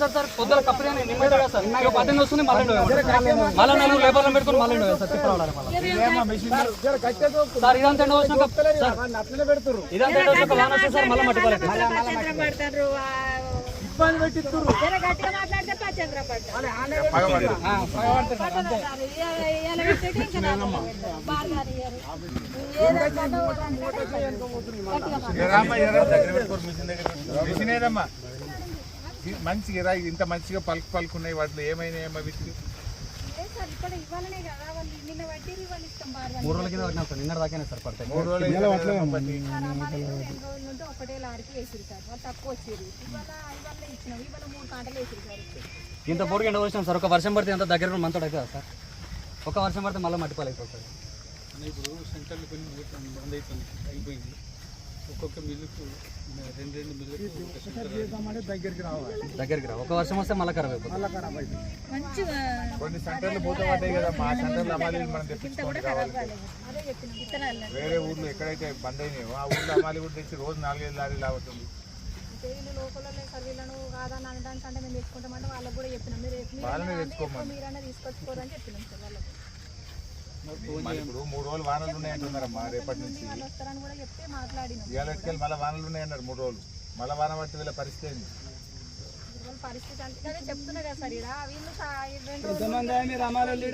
Sir పొద్దున కప్పని నిమ్మగా sir 18 వస్తుంది మళ్ళీ నన్ను లేబర్లో పెట్టుకుని మళ్ళీ సార్ సార్ ఇదంతా ఇదంతా వాన వస్తుంది సార్ మళ్ళీ మట్టి ఇబ్బంది పెట్టిస్తారు మంచిగా ఇంత మంచిగా పలుకున్నాయి వాటిలో ఏమైనా వీటికి 3 రోజుల కింద పట్టినా సార్ నిన్న దాకానే సార్ పడతాయి 3 రోజులు ఇంత పొడిగి ఎండ వచ్చినాం సార్ ఒక వర్షం పడితే అంత దగ్గర మంతోడు అవుతుందా సార్ ఒక వర్షం పడితే మళ్ళీ మట్టిపాలైపోతుంది ఇప్పుడు సెంటర్లు కొన్ని బంద్ అవుతుంది అయిపోయింది ఒక్కొక్క మిల్లుకు 2 మిల్లులకు దగ్గరికి రా ఒక వర్షం వస్తే మళ్ళీ ఖరాబ్ అయిపోతుంది కొన్ని సెంటర్లు పోతే పడ్డాయి కదా మా సెంటర్లు అమ్మాలి మనం తెప్పించుకోవాలి వేరే ఊర్లో ఎక్కడైతే బంద్ అయినాయో ఆ ఊర్లో అమ్మాలి కూడా తెచ్చి రోజు 4-5 లారీలు అవుతుంది వాళ్ళనే తెచ్చుకోమని ఇప్పుడు 3 రోజులు వానలు ఉన్నాయంటున్నారమ్మా రేపటి నుంచి ఇవాళ మళ్ళీ వానలు ఉన్నాయన్నారు 3 రోజులు మళ్ళీ వాన పట్టి వీళ్ళ పరిస్థితి ఏంది ఎంతమంది మీరు అమ్మాలి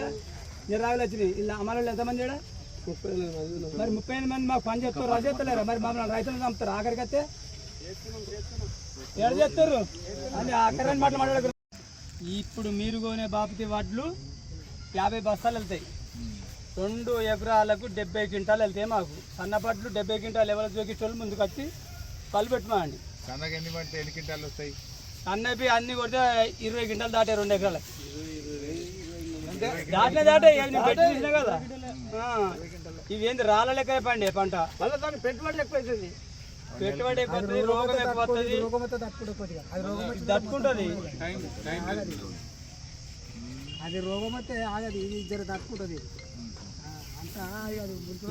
రాగులు వచ్చినాయి ఇలా అమ్మాలి ఎంతమంది మరి 35 మంది మాకు పని చెప్తారు రాజు చెప్తలేరా మరి మమ్మల్ని రైతులు చంపుతారు ఆఖరికి వస్తే ఏడు చెప్తారు అని అక్కడని మాట్లాడుకున్నారు ఇప్పుడు మీరు కొనే బాపతి వడ్లు 50 బస్తాలు వెళ్తాయి 2 ఎకరాలకు 70 క్వింటాలు వెళ్తాయి మాకు సన్నపట్లు 70 క్వింటాలు ఎవరు చూపించే ముందుకు వచ్చి కళ్ళు పెట్టమండి సన్నగా ఎన్ని క్వింటాలు వస్తాయి అన్నవి అన్ని కొడితే 20 క్వింటాలు దాటే 2 ఎకరాలకు దాటే పెట్టిన కదా ఇవేంది రాళ్ళ లెక్క పండి పంట పెట్టుబడి ఎక్కువ అవుతుంది పెట్టుబడి ఎక్కువ రోగం ఎక్కువ వస్తుంది తట్టుకుంటుంది అది రోగం అయితే ఆగది ఇది జర తట్టుకుంటుంది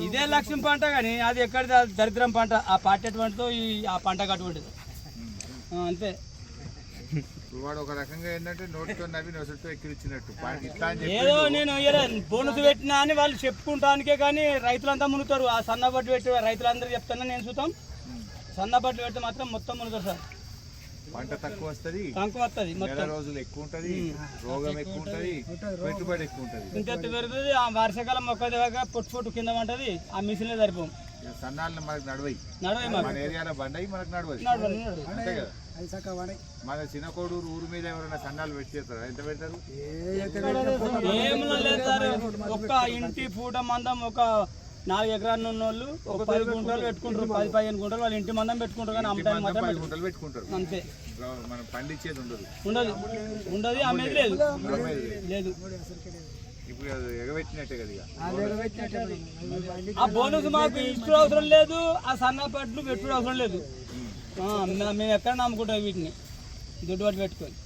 ఇదే లక్ష్యం పంట కానీ అది ఎక్కడ దరిద్రం పంట ఆ పాటేటువంటితో ఆ పంట అటువంటిది అంతే వాడు ఒక రకంగా ఏంటంటే నోటితో నవ్వి నొసటితో ఎక్కిరిచ్చినట్టు ఏదో నేను బోనస్ పెట్టినా అని వాళ్ళు చెప్పుకుంటానికే కానీ రైతులంతా మునుగుతారు ఆ సన్నబట్టు పెట్టి రైతులందరూ చెప్తున్నా నేను చూద్దాం సన్నబట్లు పెడితే మాత్రం మొత్తం మునుగుతారు సార్ పంట తక్కువ వస్తుంది మొత్తం రోజులు ఎక్కువ ఉంటది రోగం ఎక్కువ ఉంటది పెట్టుబడి ఎక్కువ ఉంటది ఇంత పెరుగుతుంది ఆ వర్షాకాలం మొక్క దగ్గర పొట్టు కింద ఉంటది ఆ మిషన్ సరిపోం సన్నాలు మనకు నడవై మన ఏరియాలో బండయి మనకు నడవదు అంతే కదా మన చిన్నకోడూరు ఊరు మీద ఎవరైనా సన్నాలు పెట్టేస్తారా ఎంత పెడతారు ఏం లేదు సార్ ఒక్క ఇంటి పూట మందం ఒక 4 ఎకరాలు ఉన్న వాళ్ళు ఒక 10 గుంటలు పెట్టుకుంటారు 10-15 గుంటలు వాళ్ళు ఇంటి మందం పెట్టుకుంటారు కానీ అమ్మటానికి మాత్రం 10 గుంటలు పెట్టుకుంటారు అంతే మనం పండించేది ఉండదు అమ్మేది లేదు ఇప్పుడు ఎగబెట్టినట్టే కదా ఆ బోనస్ మాకు ఇష్ట అవసరం లేదు ఆ సన్నపట్లు పెట్టుడు అవసరం లేదు మేము ఎక్కడ నమ్ముకుంటాం వీటిని దొడ్డుబాటు పెట్టుకొని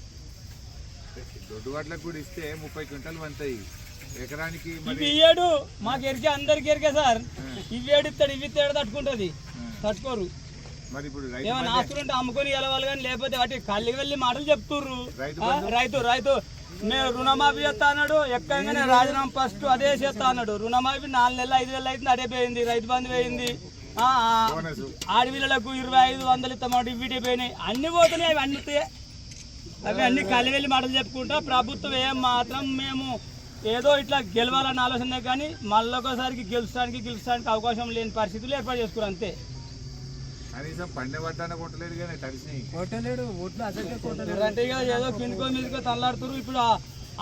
దొడ్డుబాట్లకు కూడా ఇస్తే 30 క్వింటాలు పంతాయి ఎకరానికి ఇవి ఇయ్యాడు మాకు ఎరికే అందరికి ఎరికే సార్ ఇవి ఏడుస్తాడు ఇవి తేడా తట్టుకుంటుంది తట్టుకోరు మరి ఇప్పుడు ఏమైనా ఆస్తులుంటే అమ్ముకొని వెళ్ళవాలి కానీ లేకపోతే వాటి కళ్ళకి వెళ్ళి మాటలు చెప్తుర్రు రైతు మేము రుణమాఫీ చేస్తా అన్నాడు ఎక్కగానే రాజీనామా ఫస్ట్ అదే చేస్తా అన్నాడు రుణమాఫీ 4 నెలలు 5 నెలలు అవుతుంది అదే పోయింది రైతు బంధు పోయింది ఆడపిల్లలకు 2500 ఇస్తామంటే ఇవి పోయినాయి అన్ని పోతున్నాయి అవి అన్ని కళ్ళి వెళ్ళి మాటలు చెప్పుకుంటా ప్రభుత్వం ఏం మాత్రం మేము ఏదో ఇట్లా గెలవాలన్న ఆలోచన కానీ మళ్ళొకసారికి గెలుచడానికి అవకాశం లేని పరిస్థితులు ఏర్పాటు చేసుకున్నారు అంతే అంటే ఏదో కిందికో మీదకో తల్లాడుతున్నారు ఇప్పుడు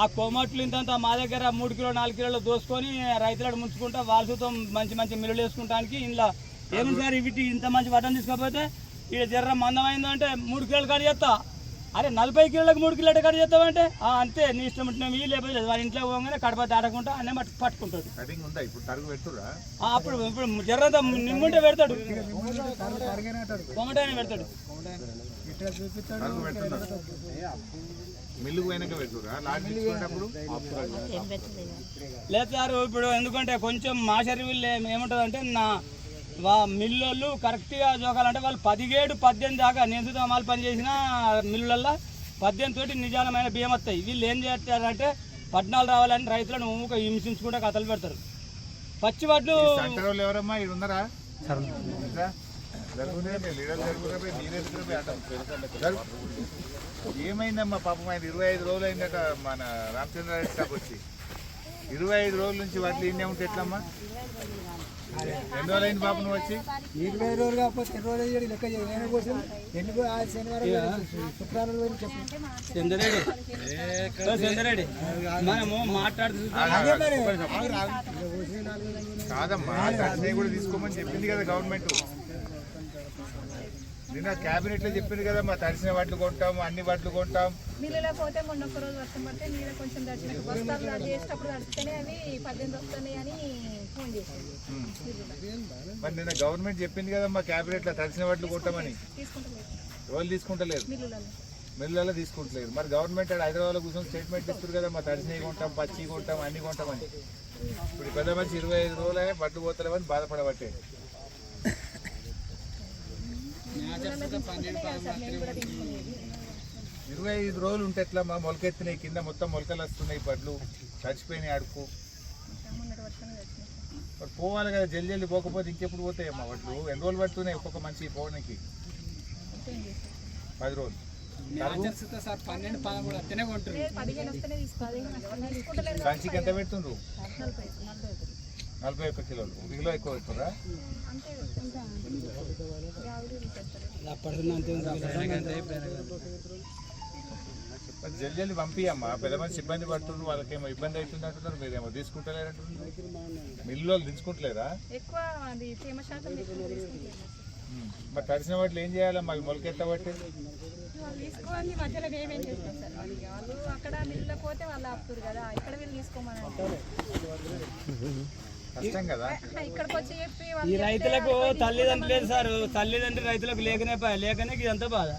ఆ కోమట్లు ఇంత మా దగ్గర 3 కిలో 4 కిలోలు దోసుకొని రైతులను ముంచుకుంటా వాళ్ళతో మంచి మిల్లులు వేసుకుంటానికి ఇంట్లో ఏమి సార్ ఇవి ఇంత మంచి వడ్డం తీసుకోకపోతే ఇక్కడ జర్ర మందమైందో అంటే 3 కిలోలు కట్ చేస్తా అరే 40 కిలోలకు 3 కిలోలు కట్ చేస్తామంటే అంతే నీ ఇష్టం ఉంటున్నావు లేకపోతే లేదు వాళ్ళ ఇంట్లో పోగానే కడప దాటకుండా అన్నీ పట్టుకుంటాడు అప్పుడు ఇప్పుడు జర్రంతా నిమ్ముంటే పెడతాడు కొమ్మటాన్ని పెడతాడు లేదు సార్ ఇప్పుడు ఎందుకంటే కొంచెం మా శరీరం ఏముంటుంది అంటే మిల్లు కరెక్ట్గా జోకాలంటే వాళ్ళు 17-18 దాకా నేను అమలు పని చేసిన మిల్లులల్లో 18 తోటి నిజానమైన బియ్యం వస్తాయి. వీళ్ళు ఏం చేస్తారంటే పట్నాలు రావాలని రైతులను ఊక హింసించుకుంటే కథలు పెడతారు. పచ్చి వడ్లు సెంటర్ వాళ్ళు ఎవరమ్మా ఇక్కడ ఉన్నారా? ఏమైందమ్మా పాపం ఆయన 25 రోజులు అయిందట మన రామచంద్రారెడ్డి స్టాప్ వచ్చి. 25 రోజుల నుంచి వడ్లు ఇన్నే ఉంటే ఎట్లమ్మా? ఎన్ని రోజులు అయింది బాబు నువ్వు వచ్చి? 20 రోజులు కాకపోతే 2 రోజులు లెక్క చేయడం కోసం ఎందుకు శనివారం శుక్రవారం చెప్పు చంద్రెడ్డి మనము మాట్లాడుతున్నాం. కాదమ్మా దర్శనం కూడా తీసుకోమని చెప్పింది కదా గవర్నమెంట్. నిన్న క్యాబినెట్ లో చెప్పింది కదమ్మా తడిసిన వడ్లు కొంటాం, అన్ని వడ్లు కొంటాం. మిల్లులో పోతే మొన్న ఒక్క రోజు వర్షం పడితే నీళ్ళ కొంచెం దర్శనం బస్తాలు చేసేటప్పుడు తడిస్తేనే అవి 18 వస్తున్నాయి అని ఫోన్ చేశారు. మరి నిన్న గవర్నమెంట్ చెప్పింది కదమ్మా క్యాబినెట్ లో తడిసిన వడ్లు కొంటామని. ఎవరు తీసుకుంటలేరు, మిల్లులలో తీసుకుంటలేరు. మరి గవర్నమెంట్ హైదరాబాద్ లో కూర్చొని స్టేట్మెంట్ ఇస్తారు కదమ్మా తడిసినవి కొంటాం, పచ్చి కొంటాం, అన్ని కొంటామని. ఇప్పుడు పెద్ద మనిషి 25 రోజులే బడ్లు పోతలేమని బాధపడబట్టే. 25 రోజులు ఉంటే ఎట్లమ్మా? మొలకెత్తినాయి, కింద మొత్తం మొలకలు వస్తున్నాయి, బడ్లు చచ్చిపోయినాయి అడుపు. మరి పోవాలి కదా, జల్ది పోకపోతే ఇంకెప్పుడు పోతాయమ్మా వడ్లు? ఎన్ని రోజులు పడుతున్నాయి ఒక్కొక్క మనిషి పోవడానికి? 10 రోజులు. సంచికి ఎంత పెడుతుండ్రు? 41 కిలోలు. 1 కిలో ఎక్కువ పెడుతురా? జల్ది పంపియమ్మా. పెద్ద మనిషి ఇబ్బంది పడుతుండ్రు, వాళ్ళకేమో ఇబ్బంది అవుతుంది అంటున్నారు, మీరేమో తీసుకుంటలేరంటున్నారు. మిల్లులో తీసుకుంటలేరా? మరి తడిసిన వాటిలో ఏం చేయాలమ్మా? అవి మొలకెత్తబట్టి తీసుకోవాలి మధ్యలో మేమేం చేస్తాం సార్? వాళ్ళు అక్కడ మిల్లులో పోతే వాళ్ళు ఆపుతారు కదా, ఇక్కడ వీళ్ళు తీసుకోమని కష్టం కదా. ఇక్కడికి వచ్చి చెప్పి ఈ రైతులకు తల్లిదండ్రులు లేదు సార్. తల్లిదండ్రులు రైతులకు లేకనే ఇదంతా బాధ.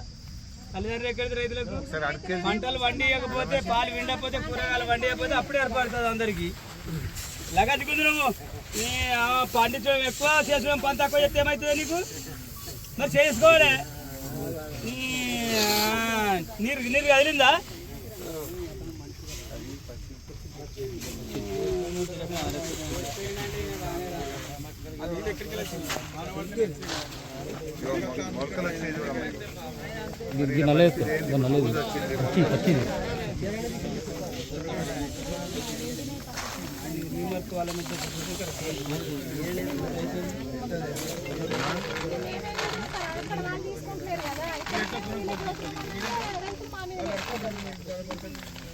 తల్లిదండ్రులు ఎక్కడికి రైతులకు పంటలు వండియకపోతే, పాలు విండకపోతే, కూరగాయలు వండియకపోతే అప్పుడే ఏర్పడుతుంది అందరికి. లగట్టుకుంటున్నాము పండించడం ఎక్కువ, చేసుకోవడం పని తక్కువ చేస్తే ఏమవుతుంది నీకు? మరి చేసుకోవాలి. నీరు కదిలిందా? మొలకలు వచ్చినాయి చూడమ్మా.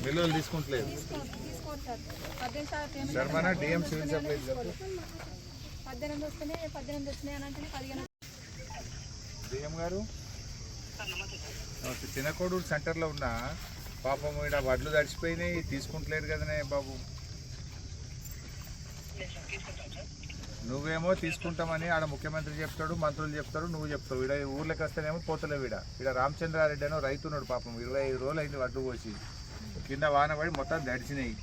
మిల్లులు తీసుకుంటలేదు. శర్మనా డిఎం సివిల్ సప్లైస్ 18 వస్తున్నాయి అని అంటే 15 డిఎం గారు చిన్నకోడూరు సెంటర్లో ఉన్న పాపం ఇక్కడ వడ్లు తడిచిపోయినాయి, తీసుకుంటలేరు కదనే బాబు. నువ్వేమో తీసుకుంటామని ఆడ ముఖ్యమంత్రి చెప్తాడు, మంత్రులు చెప్తారు, నువ్వు చెప్తావు. ఇక్కడ ఊర్లోకి వస్తేనేమో పోతలేవు. ఇక్కడ రామచంద్రారెడ్డి అనో రైతున్నాడు పాపం, 25 రోజులు అయింది వడ్లు పోసి. కింద వాన పడి మొత్తం తడిచినాయి,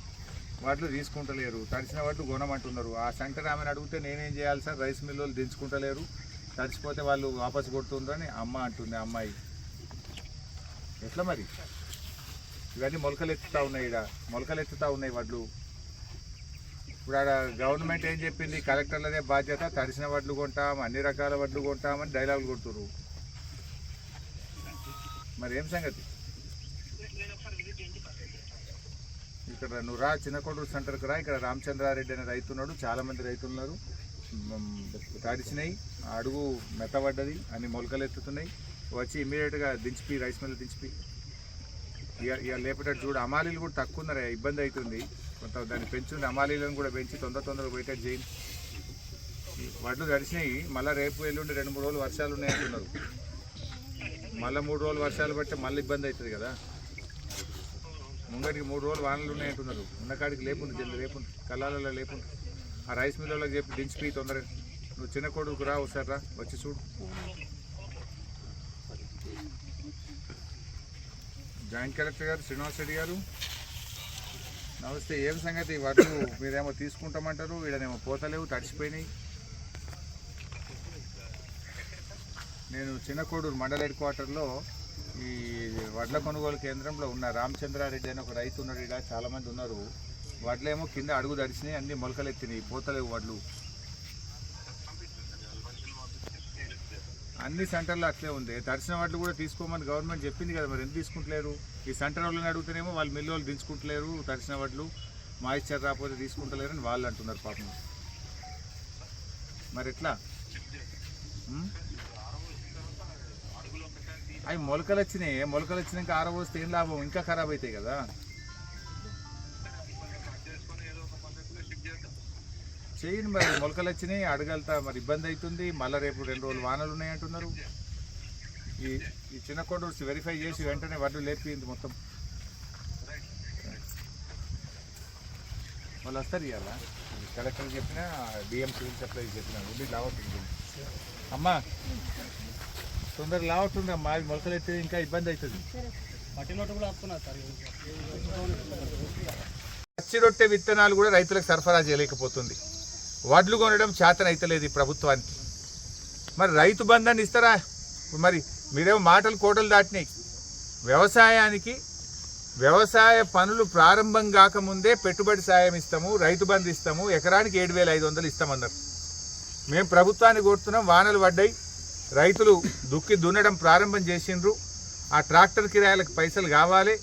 వడ్లు తీసుకుంటలేరు. తడిసిన వడ్లు కొనమంటున్నారు. ఆ సెంటర్ ఆమెను అడిగితే నేనేం చేయాలి సార్, రైస్ మిల్లులు దించుకుంటలేరు, తడిచిపోతే వాళ్ళు వాపసు కొడుతుండ్రని అమ్మ అంటుంది. అమ్మాయి ఎట్లా మరి? ఇవన్నీ మొలకలు ఎత్తుతా ఉన్నాయి, మొలకలు ఎత్తుతా ఉన్నాయి వడ్లు. ఇప్పుడు ఆడ గవర్నమెంట్ ఏం చెప్పింది? కలెక్టర్లదే బాధ్యత, తడిసిన వడ్లు కొంటాం, అన్ని రకాల వడ్లు కొంటామని డైలాగులు కొడుతున్నారు. మరి ఏం సంగతి? ఇక్కడ నువ్వు రా, చిన్నకోడూరు సెంటర్కి రా. ఇక్కడ రామచంద్రారెడ్డి అనే రైతున్నాడు, చాలామంది రైతులున్నారు. తడిచినాయి, అడుగు మెత్తబడ్డది, అన్ని మొలకలు ఎత్తుతున్నాయి. వచ్చి ఇమ్మీడియట్గా దించిపి, రైస్ మిల్ దించిపి. ఇక లేపేటట్టు చూడు. అమాలీలు కూడా తక్కువ ఉన్నారు, ఇబ్బంది అవుతుంది కొంత. దాన్ని పెంచుంది, అమాలీలను కూడా పెంచి తొందరగా పోయేటట్టు చేయండి. వడ్లు తడిచినాయి, మళ్ళీ రేపు ఎల్లుండి 2-3 రోజులు వర్షాలు ఉన్నాయంటున్నారు. మళ్ళీ 3 రోజులు వర్షాలు పడితే మళ్ళీ ఇబ్బంది అవుతుంది కదా. ముంగటికి 3 రోజులు వానలు ఉన్నాయంటున్నారు. ఉన్నకాడికి లేపుంది, జల్ది లేపుంది, కళ్ళాలలో లేపుంది. ఆ రైస్ మిల్లులకు చెప్పి దించిపోయి తొందరగా. నువ్వు చిన్న కొడుకు రా, ఒకసారి రా, వచ్చి చూడు. జాయింట్ కలెక్టర్ గారు శ్రీనివాస్ రెడ్డి గారు నమస్తే. ఏం సంగతి? వడ్లు మీరేమో తీసుకుంటామంటారు, వీడనేమో పోతలేవు, తడిచిపోయినాయి. నేను చిన్నకోడూరు మండల హెడ్ క్వార్టర్లో ఈ వడ్ల కొనుగోలు కేంద్రంలో ఉన్న రామచంద్రారెడ్డి అని ఒక రైతు ఉన్నాడు. ఇక్కడ చాలామంది ఉన్నారు. వడ్లేమో కింద అడుగు దడిచినాయి, అన్ని మొలకలు ఎత్తినాయి, పోతలేవు వడ్లు. అన్ని సెంటర్లో అట్లే ఉంది. తడిసిన వడ్లు కూడా తీసుకోమని గవర్నమెంట్ చెప్పింది కదా, మరి ఎందుకు తీసుకుంటలేరు? ఈ సెంటర్ వాళ్ళని అడుగుతేనేమో వాళ్ళు మిల్లు వాళ్ళు దించుకుంటలేరు, తడిసిన వడ్లు మాయిశ్చర్ రాకపోతే తీసుకుంటలేరు అని వాళ్ళు అంటున్నారు పాపం. మరి ఎట్లా? అవి మొలకలు వచ్చినాయి, మొలకలు వచ్చినాక ఆరబోస్తే ఏం లాభం? ఇంకా ఖరాబ్ అవుతాయి కదా. చేయండి మరి, మొలకలు వచ్చినాయి అడగలుతా, మరి ఇబ్బంది అవుతుంది. మళ్ళీ రేపు 2 రోజులు వానలు ఉన్నాయి అంటున్నారు. ఈ చిన్న కోడూర్స్ వెరిఫై చేసి వెంటనే వడ్లు లేపింది మొత్తం. వాళ్ళు వస్తారు ఇవాళ, కలెక్టర్ చెప్పినా డిఎం సివిల్ సప్లై చెప్పినా ఉండి లావట్టుంది. అమ్మా తొందరగా లావట్టుంది అమ్మా, అవి మొలకలు అయితే ఇంకా ఇబ్బంది అవుతుంది. పచ్చి రొట్టె విత్తనాలు కూడా రైతులకు సరఫరా చేయలేకపోతుంది. వడ్లు కొనడం చేతన అయితలేదు ఈ ప్రభుత్వానికి. మరి రైతు బంధాన్ని ఇస్తారా? మరి మీరేమో మాటలు కోటలు దాటినాయి. వ్యవసాయ పనులు ప్రారంభం కాకముందే పెట్టుబడి సాయం ఇస్తాము, రైతు బంధు ఇస్తాము, ఎకరానికి 7,500 ఇస్తామన్నారు. మేము ప్రభుత్వాన్ని కోరుతున్నాం, వానలు పడ్డాయి, రైతులు దున్నడం ప్రారంభం చేసిండ్రు, ఆ ట్రాక్టర్ కిరాయిలకు పైసలు కావాలి.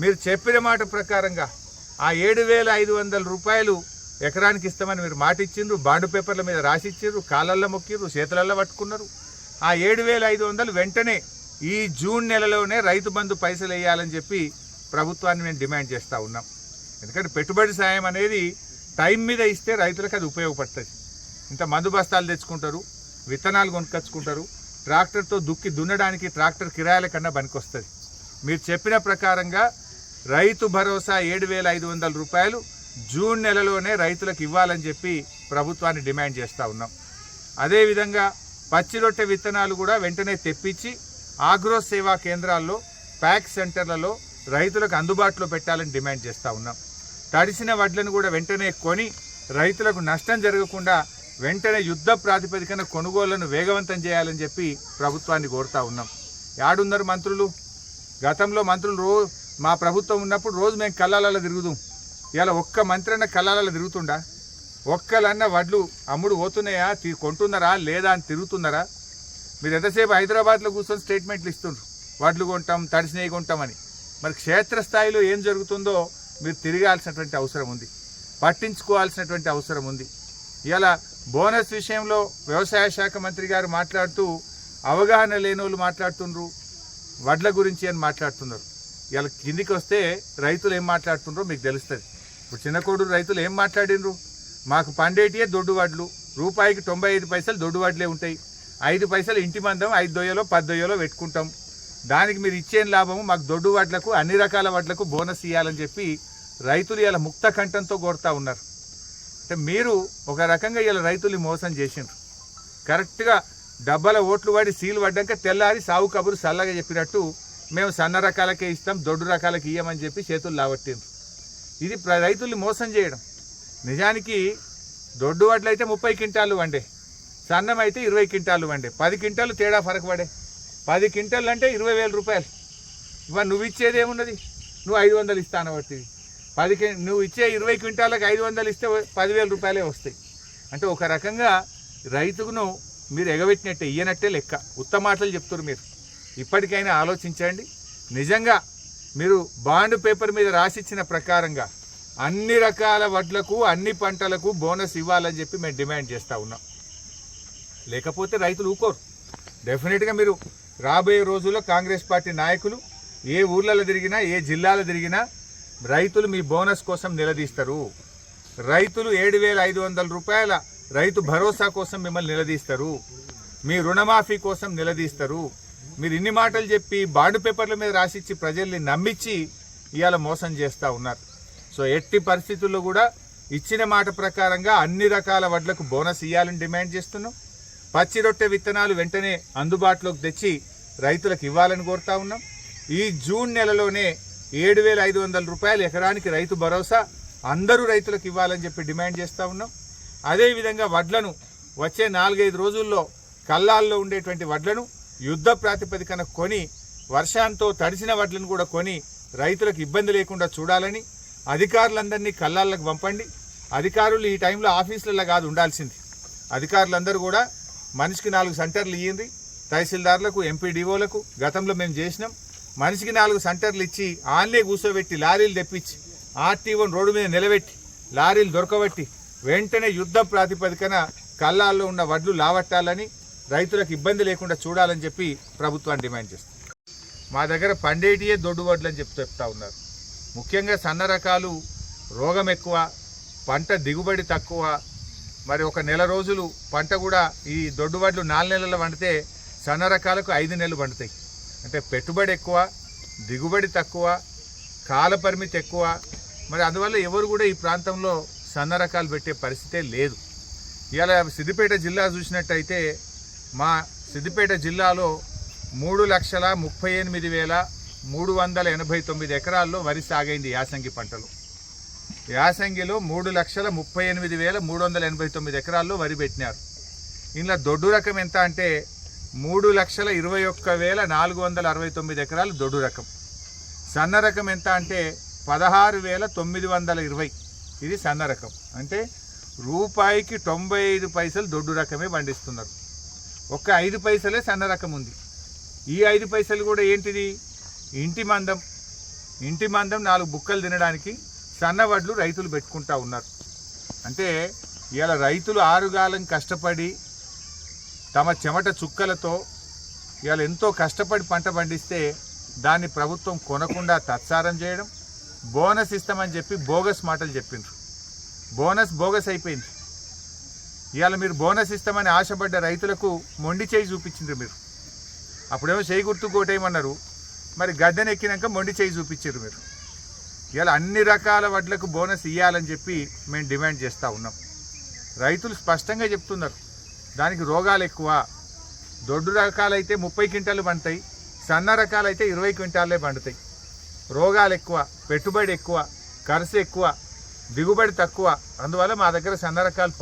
మీరు చెప్పిన మాట ప్రకారంగా ఆ 7,500 రూపాయలు ఎకరానికి ఇస్తామని మీరు మాట ఇచ్చిండ్రు, బాండు పేపర్ల మీద రాసిచ్చిండ్రు, కాళ్ళల్లో మొక్కిర్రు, చేతులల్లో పట్టుకున్నారు. ఆ 7,500 వెంటనే ఈ జూన్ నెలలోనే రైతు బంధు పైసలు వేయాలని చెప్పి ప్రభుత్వాన్ని మేము డిమాండ్ చేస్తూ ఉన్నాం. ఎందుకంటే పెట్టుబడి సాయం అనేది టైం మీద ఇస్తే రైతులకు అది ఉపయోగపడుతుంది. ఇంత మందు బస్తాలు తెచ్చుకుంటారు, విత్తనాలు కొనుక్కొచ్చుకుంటారు, ట్రాక్టర్తో దున్నడానికి ట్రాక్టర్ కిరాయిల కన్నా పనికొస్తుంది. మీరు చెప్పిన ప్రకారంగా రైతు భరోసా 7,500 రూపాయలు జూన్ నెలలోనే రైతులకు ఇవ్వాలని చెప్పి ప్రభుత్వాన్ని డిమాండ్ చేస్తూ ఉన్నాం. అదేవిధంగా పచ్చి రొట్టె విత్తనాలు కూడా వెంటనే తెప్పించి ఆగ్రో సేవా కేంద్రాల్లో, ప్యాక్ సెంటర్లలో రైతులకు అందుబాటులో పెట్టాలని డిమాండ్ చేస్తూ ఉన్నాం. తడిసిన వడ్లను కూడా వెంటనే కొని రైతులకు నష్టం జరగకుండా వెంటనే యుద్ధ ప్రాతిపదికన కొనుగోళ్లను వేగవంతం చేయాలని చెప్పి ప్రభుత్వాన్ని కోరుతూ ఉన్నాం. యాడున్నారు మంత్రులు? గతంలో మంత్రులు మా ప్రభుత్వం ఉన్నప్పుడు రోజు మేము కళ్ళాలలో తిరుగుదాం. ఇలా ఒక్క మంత్రి అన్న కళ్ళాలలో తిరుగుతుండా? ఒక్కలన్న వడ్లు అమ్ముడు పోతున్నాయా, కొంటున్నారా లేదా అని తిరుగుతున్నారా? మీరు ఎంతసేపు హైదరాబాద్లో కూర్చొని స్టేట్మెంట్లు ఇస్తుండ్రు, వడ్లు కొంటాం, తడిసినవి కొంటామని. మరి క్షేత్రస్థాయిలో ఏం జరుగుతుందో మీరు తిరగాల్సినటువంటి అవసరం ఉంది, పట్టించుకోవాల్సినటువంటి అవసరం ఉంది. ఇలా బోనస్ విషయంలో వ్యవసాయ శాఖ మంత్రి గారు మాట్లాడుతూ అవగాహన లేని వాళ్ళు మాట్లాడుతుండ్రు, వడ్ల గురించి అని మాట్లాడుతున్నారు. ఇలా కిందికి వస్తే రైతులు ఏం మాట్లాడుతుండ్రో మీకు తెలుస్తుంది. ఇప్పుడు చిన్న కోడూరు రైతులు ఏం మాట్లాడినరు? మాకు పండేటియే దొడ్డు వడ్లు, రూపాయికి 95 పైసలు దొడ్డు వడ్లే ఉంటాయి, 5 పైసలు ఇంటి మందం 5 దొయ్యలో 10 దొయ్యలో పెట్టుకుంటాం, దానికి మీరు ఇచ్చేం లాభము, మాకు దొడ్డు వడ్లకు అన్ని రకాల వడ్లకు బోనస్ ఇవ్వాలని చెప్పి రైతులు ఇలా ముక్త కంఠంతో కోరుతూ ఉన్నారు. అంటే మీరు ఒక రకంగా ఇలా రైతుల్ని మోసం చేసిండ్రు. కరెక్ట్గా డబ్బాల ఓట్లు పడి సీలు పడ్డాక తెల్లారి సాగు కబురు చల్లగా చెప్పినట్టు మేము సన్న రకాలకే ఇస్తాం, దొడ్డు రకాలకి ఇయ్యమని చెప్పి చేతులు లావట్టిండ్రు. ఇది రైతుల్ని మోసం చేయడం. నిజానికి దొడ్డు వడ్లు అయితే 30 క్వింటాలు వండే, సన్నం అయితే 20 క్వింటాలు వండే, 10 క్వింటాలు తేడా ఫరక పడే. 10 క్వింటాలు అంటే 20,000 రూపాయలు. ఇవాళ నువ్వు ఇచ్చేది ఏమున్నది? నువ్వు 500 ఇస్తాను బట్టి నువ్వు ఇచ్చే 20 క్వింటాలకు 500 ఇస్తే 10,000 రూపాయలే వస్తాయి. అంటే ఒక రకంగా రైతుకును మీరు ఎగబెట్టినట్టే, ఇయ్యనట్టే లెక్క. ఉత్తమ మాటలు చెప్తారు మీరు. ఇప్పటికైనా ఆలోచించండి. నిజంగా మీరు బాండ్ పేపర్ మీద రాసిచ్చిన ప్రకారంగా అన్ని రకాల వడ్లకు అన్ని పంటలకు బోనస్ ఇవ్వాలని చెప్పి మేము డిమాండ్ చేస్తూ ఉన్నాం. లేకపోతే రైతులు ఊకోరు. డెఫినెట్గా మీరు రాబోయే రోజుల్లో కాంగ్రెస్ పార్టీ నాయకులు ఏ ఊర్లలో తిరిగినా, ఏ జిల్లాలో తిరిగినా రైతులు మీ బోనస్ కోసం నిలదీస్తారు. రైతులు 7,500 రూపాయల రైతు భరోసా కోసం మిమ్మల్ని నిలదీస్తారు, మీ రుణమాఫీ కోసం నిలదీస్తారు. మీరు ఇన్ని మాటలు చెప్పి బాండ్ పేపర్ల మీద రాసిచ్చి ప్రజల్ని నమ్మించి ఇవాళ మోసం చేస్తూ ఉన్నారు. సో ఎట్టి పరిస్థితుల్లో కూడా ఇచ్చిన మాట ప్రకారంగా అన్ని రకాల వడ్లకు బోనస్ ఇవ్వాలని డిమాండ్ చేస్తున్నాం. పచ్చి రొట్టె విత్తనాలు వెంటనే అందుబాటులోకి తెచ్చి రైతులకు ఇవ్వాలని కోరుతా ఉన్నాం. ఈ జూన్ నెలలోనే 7,500 రూపాయలు ఎకరానికి రైతు భరోసా అందరూ రైతులకు ఇవ్వాలని చెప్పి డిమాండ్ చేస్తూ ఉన్నాం. అదేవిధంగా వడ్లను వచ్చే 4-5 రోజుల్లో కల్లాల్లో ఉండేటువంటి వడ్లను యుద్ధ ప్రాతిపదికన కొని వర్షంతో తడిసిన వడ్లను కూడా కొని రైతులకు ఇబ్బంది లేకుండా చూడాలని అధికారులందరినీ కల్లాలకు పంపండి. అధికారులు ఈ టైంలో ఆఫీసులలో కాదు ఉండాల్సింది. అధికారులందరూ కూడా మనిషికి 4 సెంటర్లు ఇయ్యింది. తహసీల్దార్లకు, ఎంపీడీఓలకు గతంలో మేము చేసినాం. మనిషికి 4 సెంటర్లు ఇచ్చి ఆన్లే కూర్చోబెట్టి లారీలు తెప్పించి ఆర్టీఓని రోడ్డు మీద నిలబెట్టి లారీలు దొరకబెట్టి వెంటనే యుద్ధ ప్రాతిపదికన కల్లాల్లో ఉన్న వడ్లు లావట్టాలని, రైతులకు ఇబ్బంది లేకుండా చూడాలని చెప్పి ప్రభుత్వాన్ని డిమాండ్ చేస్తాం. మా దగ్గర పండేటియే దొడ్డు వడ్లు అని చెప్తా ఉన్నారు. ముఖ్యంగా సన్న రకాలు రోగం ఎక్కువ, పంట దిగుబడి తక్కువ. మరి ఒక నెల రోజులు పంట కూడా ఈ దొడ్డు వడ్లు 4 నెలలు పండితే సన్న రకాలకు 5 నెలలు పండుతాయి. అంటే పెట్టుబడి ఎక్కువ, దిగుబడి తక్కువ, కాల పరిమితి ఎక్కువ. మరి అందువల్ల ఎవరు కూడా ఈ ప్రాంతంలో సన్న రకాలు పెట్టే పరిస్థితే లేదు. ఇవాళ సిద్దిపేట జిల్లా చూసినట్టయితే మా సిద్దిపేట జిల్లాలో 3,38,389 ఎకరాల్లో వరి సాగైంది యాసంగి పంటలు. యాసంగిలో 3,38,389 ఎకరాల్లో వరి పెట్టినారు. ఇందులో దొడ్డు రకం ఎంత అంటే 3,21,469 ఎకరాలు దొడ్డు రకం. సన్న రకం ఎంత అంటే 16,920. ఇది సన్న రకం. అంటే రూపాయికి 95 పైసలు దొడ్డు రకమే పండిస్తున్నారు. ఒక్క 5 పైసలే సన్న రకం ఉంది. ఈ 5 పైసలు కూడా ఏంటిది? ఇంటి మందం 4 బుక్కలు తినడానికి సన్న వడ్లు రైతులు పెట్టుకుంటా ఉన్నారు. అంటే ఇవాళ రైతులు ఆరుగాలం కష్టపడి తమ చెమట చుక్కలతో ఇవాళ ఎంతో కష్టపడి పంట పండిస్తే దాన్ని ప్రభుత్వం కొనకుండా తత్సారం చేయడం, బోనస్ ఇస్తామని చెప్పి బోగస్ మాటలు చెప్పిండ్రు. బోనస్ బోగస్ అయిపోయింది. ఇవాళ మీరు బోనస్ ఇస్తామని ఆశపడ్డ రైతులకు మొండి చేయి చూపించిండ్రు మీరు. అప్పుడేమో చేయి గుర్తు కోటేయమన్నారు, మరి గద్దెనెక్కినాక మొండి చేయి చూపించారు మీరు. ఇవాళ అన్ని రకాల వడ్లకు బోనస్ ఇవ్వాలని చెప్పి మేము డిమాండ్ చేస్తూ ఉన్నాం. రైతులు స్పష్టంగా చెప్తున్నారు దానికి రోగాలు ఎక్కువ. దొడ్డు రకాలైతే 30 క్వింటాలు పండుతాయి, సన్న రకాలైతే 20 క్వింటాలే పండుతాయి. రోగాలు ఎక్కువ, పెట్టుబడి ఎక్కువ, ఖర్చు ఎక్కువ, దిగుబడి తక్కువ. అందువల్ల మా దగ్గర సన్న రకాలు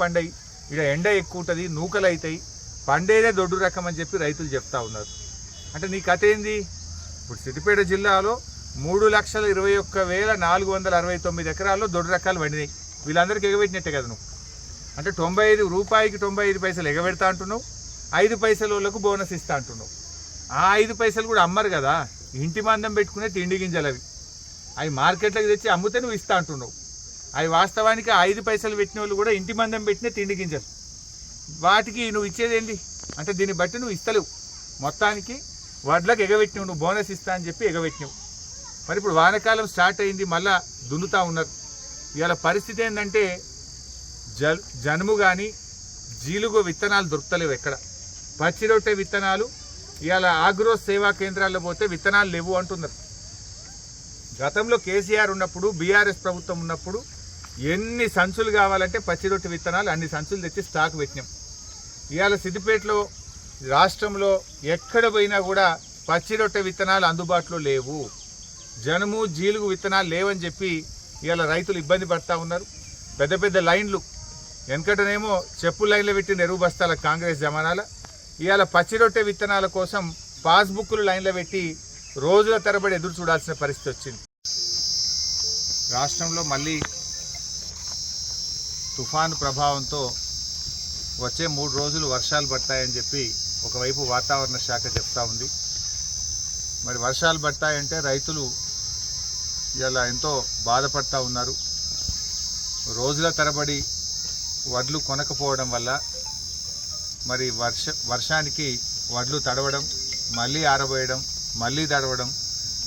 పండయి. ఇక్కడ ఎండ ఎక్కువ ఉంటుంది, నూకలు అవుతాయి, పండేదే దొడ్డు రకం అని చెప్పి రైతులు చెప్తా ఉన్నారు. అంటే నీ కథ ఏంది? ఇప్పుడు సిద్దిపేట జిల్లాలో 3,21,469 ఎకరాల్లో దొడ్డు రకాలు పండినాయి. వీళ్ళందరికీ ఎగబెట్టినట్టే కదా నువ్వు. అంటే 95 రూపాయికి 95 పైసలు ఎగబెడతా అంటున్నావు, 5 పైసల వాళ్ళకు బోనస్ ఇస్తా అంటున్నావు. ఆ 5 పైసలు కూడా అమ్మరు కదా, ఇంటి మందం పెట్టుకునే తిండి గింజలు అవి మార్కెట్లోకి తెచ్చి అమ్ముతే నువ్వు ఇస్తా అంటున్నావు. అవి వాస్తవానికి 5 పైసలు పెట్టిన వాళ్ళు కూడా ఇంటి మందం పెట్టిన తిండి గింజలు. వాటికి నువ్వు ఇచ్చేదేంటి? అంటే దీన్ని బట్టి నువ్వు ఇస్తలేవు. మొత్తానికి వడ్లకు ఎగబెట్టినావు, నువ్వు బోనస్ ఇస్తా అని చెప్పి ఎగబెట్టినావు. మరి ఇప్పుడు వానకాలం స్టార్ట్ అయింది, మళ్ళా దున్నుతా ఉన్నారు. ఇవాళ పరిస్థితి ఏంటంటే జనుము కానీ జీలుగు విత్తనాలు దొరుకుతలేవు ఎక్కడ. పచ్చి రొట్టె విత్తనాలు ఇవాళ ఆగ్రో సేవా కేంద్రాల్లో పోతే విత్తనాలు లేవు అంటున్నారు. గతంలో కేసీఆర్ ఉన్నప్పుడు, బీఆర్ఎస్ ప్రభుత్వం ఉన్నప్పుడు ఎన్ని సంచులు కావాలంటే పచ్చి రొట్టె విత్తనాలు అన్ని సంచులు తెచ్చి స్టాక్ పెట్టినాం. ఇవాళ సిద్దిపేటలో, రాష్ట్రంలో ఎక్కడ పోయినా కూడా పచ్చి రొట్టె విత్తనాలు అందుబాటులో లేవు. జనుము జీలుగు విత్తనాలు లేవని చెప్పి ఇవాళ రైతులు ఇబ్బంది పడతా ఉన్నారు. పెద్ద పెద్ద లైన్లు, వెనకటనేమో చెప్పుల లైన్లో పెట్టిన ఎరువు బస్తాల కాంగ్రెస్ జమానాల, ఇవాళ పచ్చి రొట్టె విత్తనాల కోసం పాస్బుక్లు లైన్లో పెట్టి రోజుల తరబడి ఎదురు చూడాల్సిన పరిస్థితి వచ్చింది. రాష్ట్రంలో మళ్ళీ తుఫాను ప్రభావంతో వచ్చే 3 రోజులు వర్షాలు పడతాయని చెప్పి ఒకవైపు వాతావరణ శాఖ చెప్తా ఉంది. మరి వర్షాలు పడతాయంటే రైతులు ఇలా ఎంతో బాధపడతా ఉన్నారు. రోజుల తరబడి వడ్లు కొనకపోవడం వల్ల మరి వర్షానికి వడ్లు తడవడం, మళ్ళీ ఆరబోయడం, మళ్ళీ తడవడం,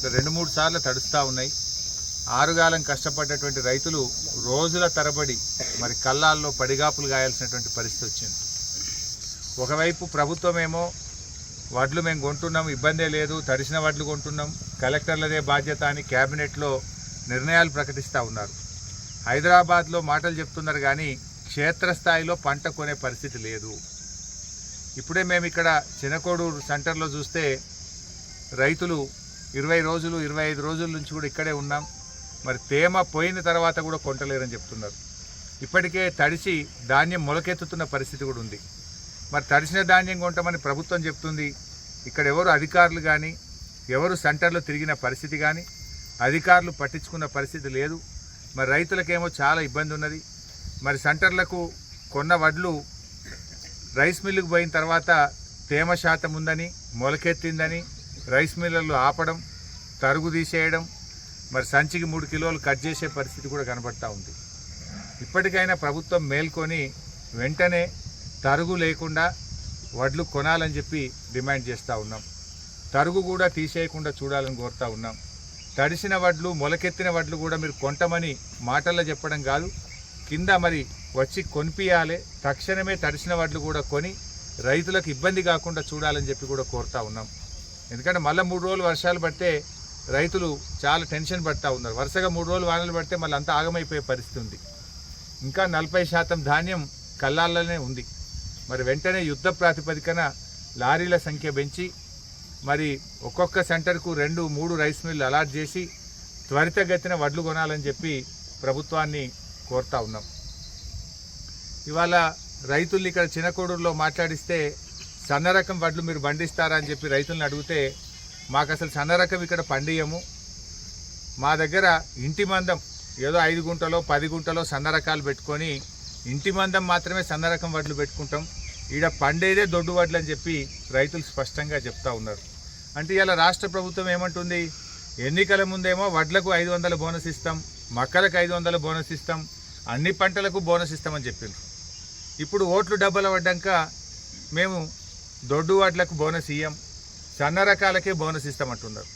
2-3 సార్లు తడుస్తూ ఉన్నాయి. ఆరుగాలం కష్టపడ్డటువంటి రైతులు రోజుల తరబడి మరి కళ్ళాల్లో పడిగాపులు గాయాల్సినటువంటి పరిస్థితి వచ్చింది. ఒకవైపు ప్రభుత్వమేమో వడ్లు మేము కొంటున్నాం, ఇబ్బందే లేదు, తడిసిన వడ్లు కొంటున్నాం, కలెక్టర్లదే బాధ్యత అని క్యాబినెట్లో నిర్ణయాలు ప్రకటిస్తూ ఉన్నారు. హైదరాబాద్లో మాటలు చెప్తున్నారు కానీ క్షేత్రస్థాయిలో పంట కొనే పరిస్థితి లేదు. ఇప్పుడే మేము ఇక్కడ చినకోడూరు సెంటర్లో చూస్తే రైతులు 20 రోజులు 25 రోజుల నుంచి కూడా ఇక్కడే ఉన్నాం. మరి తేమ పోయిన తర్వాత కూడా కొంటలేరని చెప్తున్నారు. ఇప్పటికే తడిసి ధాన్యం మొలకెత్తుతున్న పరిస్థితి కూడా ఉంది. మరి తడిసిన ధాన్యం కొంటామని ప్రభుత్వం చెప్తుంది. ఇక్కడ ఎవరు అధికారులు కానీ ఎవరు సెంటర్లో తిరిగిన పరిస్థితి కానీ అధికారులు పట్టించుకున్న పరిస్థితి లేదు. మరి రైతులకేమో చాలా ఇబ్బంది ఉన్నది. మరి సెంటర్లకు కొన్న వడ్లు రైస్ మిల్లుకు పోయిన తర్వాత తేమ శాతం ఉందని మొలకెత్తిందని రైస్ మిల్లర్లు ఆపడం, తరుగు తీసేయడం, మరి సంచికి 3 కిలోలు కట్ చేసే పరిస్థితి కూడా కనబడతా ఉంది. ఇప్పటికైనా ప్రభుత్వం మేల్కొని వెంటనే తరుగు లేకుండా వడ్లు కొనాలని చెప్పి డిమాండ్ చేస్తూ ఉన్నాం. తరుగు కూడా తీసేయకుండా చూడాలని కోరుతూ ఉన్నాం. తడిసిన వడ్లు, మొలకెత్తిన వడ్లు కూడా మీరు కొంటమని మాటల్లో చెప్పడం కాదు, కింద మరి వచ్చి కొనిపియాలి. తక్షణమే తడిసిన వడ్లు కూడా కొని రైతులకు ఇబ్బంది కాకుండా చూడాలని చెప్పి కూడా కోరుతూ ఉన్నాం. ఎందుకంటే మళ్ళీ 3 రోజులు వర్షాలు పడితే రైతులు చాలా టెన్షన్ పడుతూ ఉన్నారు. వరుసగా 3 రోజులు వానలు పడితే మళ్ళీ అంతా ఆగమైపోయే పరిస్థితి ఉంది. ఇంకా 40% ధాన్యం కల్లాల్లోనే ఉంది. మరి వెంటనే యుద్ధ ప్రాతిపదికన లారీల సంఖ్య పెంచి మరి ఒక్కొక్క సెంటర్కు 2-3 రైస్ మిల్లు అలాట్ చేసి త్వరితగతిన వడ్లు కొనాలని చెప్పి ప్రభుత్వాన్ని కోరుతా ఉన్నాం. ఇవాళ రైతుల్ని ఇక్కడ చిన్నకోడూరులో మాట్లాడిస్తే సన్న రకం వడ్లు మీరు పండిస్తారా అని చెప్పి రైతులను అడిగితే మాకు అసలు సన్న రకం ఇక్కడ పండియము, మా దగ్గర ఇంటి మందం ఏదో 5 గుంటలో 10 గుంటలో సన్న రకాలు పెట్టుకొని ఇంటి మందం మాత్రమే సన్న రకం వడ్లు పెట్టుకుంటాం, ఈడ పండేదే దొడ్డు వడ్లు అని చెప్పి రైతులు స్పష్టంగా చెప్తా ఉన్నారు. అంటే ఇలా రాష్ట్ర ప్రభుత్వం ఏమంటుంది, ఎన్నికల ముందేమో వడ్లకు 500 బోనస్ ఇస్తాం, మక్కలకు 500 బోనస్ ఇస్తాం, అన్ని పంటలకు బోనస్ ఇస్తామని చెప్పింది. ఇప్పుడు ఓట్లు డబ్బులు పడ్డాక మేము దొడ్డు వడ్లకు బోనస్ ఇయ్యం, సన్న రకాలకే బోనస్ ఇస్తామంటున్నారు.